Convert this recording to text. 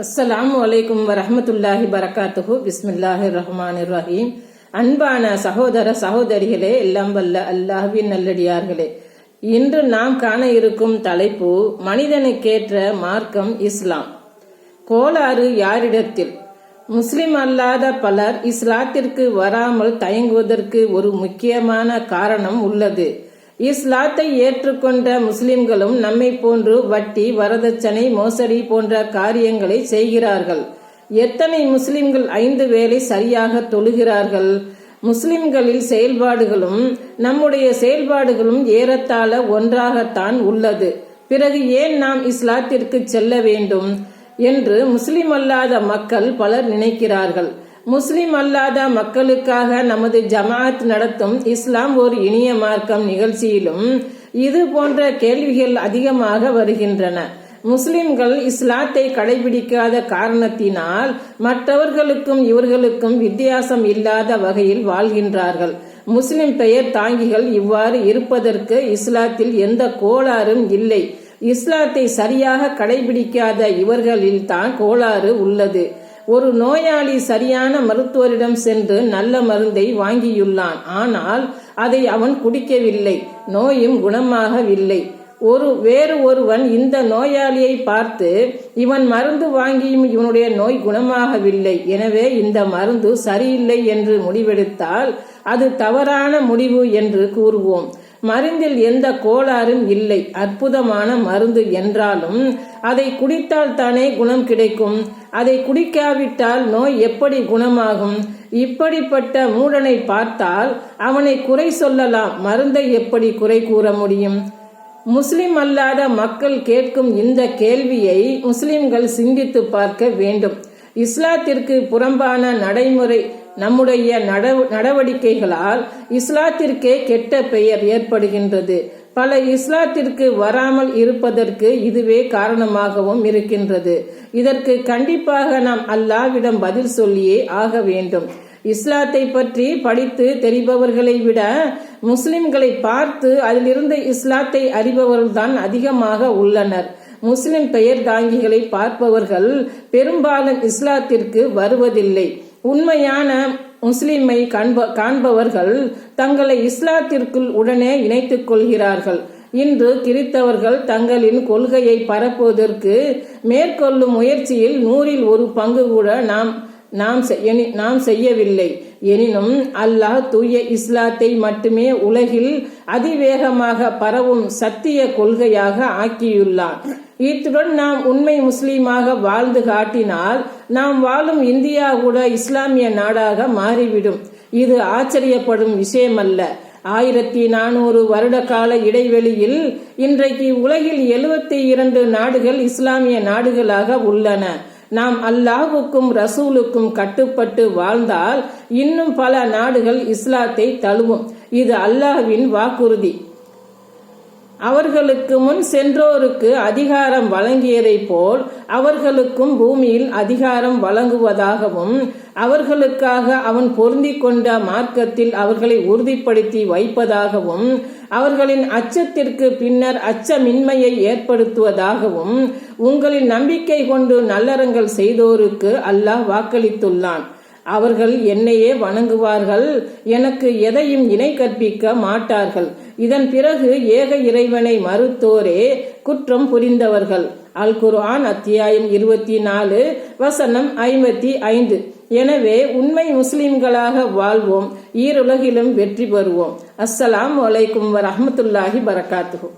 அஸ்ஸலாமு அலைக்கும் வரஹ்மத்துல்லாஹி பரகாத்துஹு. பிஸ்மில்லாஹிர் ரஹ்மானிர் ரஹீம். அன்பான சகோதர சகோதரிகளே, எல்லாம் வல்ல அல்லாஹ்வின் நல்லடியார்களே, இன்று நாம் காண இருக்கும் தலைப்பு மனிதனுக்கேற்ற மார்க்கம் இஸ்லாம். கோளாறு யாரிடத்தில்? முஸ்லிம் அல்லாத பலர் இஸ்லாத்திற்கு வராமல் தயங்குவதற்கு ஒரு முக்கியமான காரணம் உள்ளது. இஸ்லாத்தை ஏற்றுக்கொண்ட முஸ்லிம்களும் நம்மை போன்று வட்டி, வரதட்சணை, மோசடி போன்ற காரியங்களை செய்கிறார்கள். எத்தனை முஸ்லிம்கள் 5 வேளை சரியாக தொழுகிறார்கள்? முஸ்லிம்களில் செயல்பாடுகளும் நம்முடைய செயல்பாடுகளும் ஏறத்தாழ ஒன்றாகத்தான் உள்ளது. பிறகு ஏன் நாம் இஸ்லாத்திற்கு செல்ல வேண்டும் என்று முஸ்லிம் அல்லாத மக்கள் பலர் நினைக்கிறார்கள். முஸ்லிம் அல்லாத மக்களுக்காக நமது ஜமாஅத் நடத்தும் இஸ்லாம் ஒரு இனிய மார்க்கம் நிகழ்ச்சியிலும் இது போன்ற கேள்விகள் அதிகமாக வருகின்றன. முஸ்லிம்கள் இஸ்லாத்தை கடைபிடிக்காத காரணத்தினால் மற்றவர்களுக்கும் இவர்களுக்கும் வித்தியாசம் இல்லாத வகையில் வாழ்கின்றார்கள். முஸ்லிம் பெயர் தாங்கிகள் இவ்வாறு இருப்பதற்கு இஸ்லாத்தில் எந்த கோளாறும் இல்லை. இஸ்லாத்தை சரியாக கடைபிடிக்காத இவர்களில் தான் கோளாறு உள்ளது. ஒரு நோயாளி சரியான மருத்துவரிடம் சென்று நல்ல மருந்தை வாங்கியுள்ளான். ஆனால் அதை அவன் குடிக்கவில்லை, நோயும் குணமாகவில்லை. வேறு ஒருவன் இந்த நோயாளியை பார்த்து, இவன் மருந்து வாங்கியும் இவனுடைய நோய் குணமாகவில்லை, எனவே இந்த மருந்து சரியில்லை என்று முடிவெடுத்தால் அது தவறான முடிவு என்று கூறுவோம். மருந்தில் எந்த கோளாறும் இல்லை, அற்புதமான மருந்து என்றாலும் அதை குடித்தால் தானே குணம் கிடைக்கும். அதை குடிக்காவிட்டால் நோய் எப்படி குணமாகும்? இப்படிப்பட்ட மூடனை பார்த்தால் அவனை குறை சொல்லலாம், மருந்தை எப்படி குறை கூற முடியும்? முஸ்லிம் அல்லாத மக்கள் கேட்கும் இந்த கேள்வியை முஸ்லிம்கள் சிந்தித்து பார்க்க வேண்டும். இஸ்லாத்திற்கு புறம்பான நடைமுறை நம்முடைய நடவடிக்கைகளால் இஸ்லாத்திற்கே கெட்ட பெயர் ஏற்படுகின்றது. பல இஸ்லாத்திற்கு வராமல் இருப்பதற்கு இதுவே காரணமாகவும் இருக்கின்றது. இதற்கு கண்டிப்பாக நாம் அல்லாஹ்விடம் பதில் சொல்லியே ஆக வேண்டும். இஸ்லாத்தை பற்றி படித்து தெரிபவர்களை விட முஸ்லிம்களை பார்த்து அதிலிருந்து இஸ்லாத்தை அறிபவர்கள்தான் அதிகமாக உள்ளனர். முஸ்லிம் பெயர் தாங்கிகளை பார்ப்பவர்கள் பெரும்பாலும் இஸ்லாத்திற்கு வருவதில்லை. உண்மையான முஸ்லிமை காண்பவர்கள் தங்களை இஸ்லாத்திற்குள் உடனே இணைத்துக் கொள்கிறார்கள். இன்று கிறித்தவர்கள் தங்களின் கொள்கையை பரப்புவதற்கு மேற்கொள்ளும் முயற்சியில் 100ல் 1 பங்கு கூட நாம் செய்யவில்லை. எனினும் அல்லாஹ் தூய இஸ்லாத்தை மட்டுமே உலகில் அதிவேகமாக பரவும் சத்திய கொள்கையாக ஆக்கியுள்ளான். இத்துடன் நாம் உண்மை முஸ்லீமாக வாழ்ந்து காட்டினால் நாம் வாழும் இந்தியா கூட இஸ்லாமிய நாடாக மாறிவிடும். இது ஆச்சரியப்படும் விஷயமல்ல. 1400 வருட கால இடைவெளியில் இன்றைக்கு உலகில் 72 நாடுகள் இஸ்லாமிய நாடுகளாக உள்ளன. நாம் அல்லாஹ்வுக்கும் ரசூலுக்கும் கட்டுப்பட்டு வாழ்ந்தால் இன்னும் பல நாடுகள் இஸ்லாத்தை தழுவும். இது அல்லாஹ்வின் வாக்குறுதி. அவர்களுக்கு முன் சென்றோருக்கு அதிகாரம் வழங்கியதை போல் அவர்களுக்கும் பூமியில் அதிகாரம் வழங்குவதாகவும் அவர்களுக்காக அவன் பொருந்தி கொண்ட மார்க்கத்தில் அவர்களை உறுதிப்படுத்தி வைப்பதாகவும் அவர்களின் அச்சத்திற்கு பின்னர் அச்சமின்மையை ஏற்படுத்துவதாகவும் உங்களின் நம்பிக்கை கொண்டு நல்லறங்கள் செய்தோருக்கு அல்லாஹ் வாக்களித்துள்ளான். அவர்கள் என்னையே வணங்குவார்கள், எனக்கு எதையும் இணை கற்பிக்க மாட்டார்கள். இதன் பிறகு ஏக இறைவனை மறுத்தோரே குற்றம் புரிந்தவர்கள். அல் குர்ஆன் அத்தியாயம் 24 வசனம் 55. எனவே உண்மை முஸ்லிம்களாக வாழ்வோம், ஈருலகிலும் வெற்றி பெறுவோம். அஸ்ஸலாமு அலைக்கும் வரஹ்மத்துல்லாஹி பரகாத்துஹு.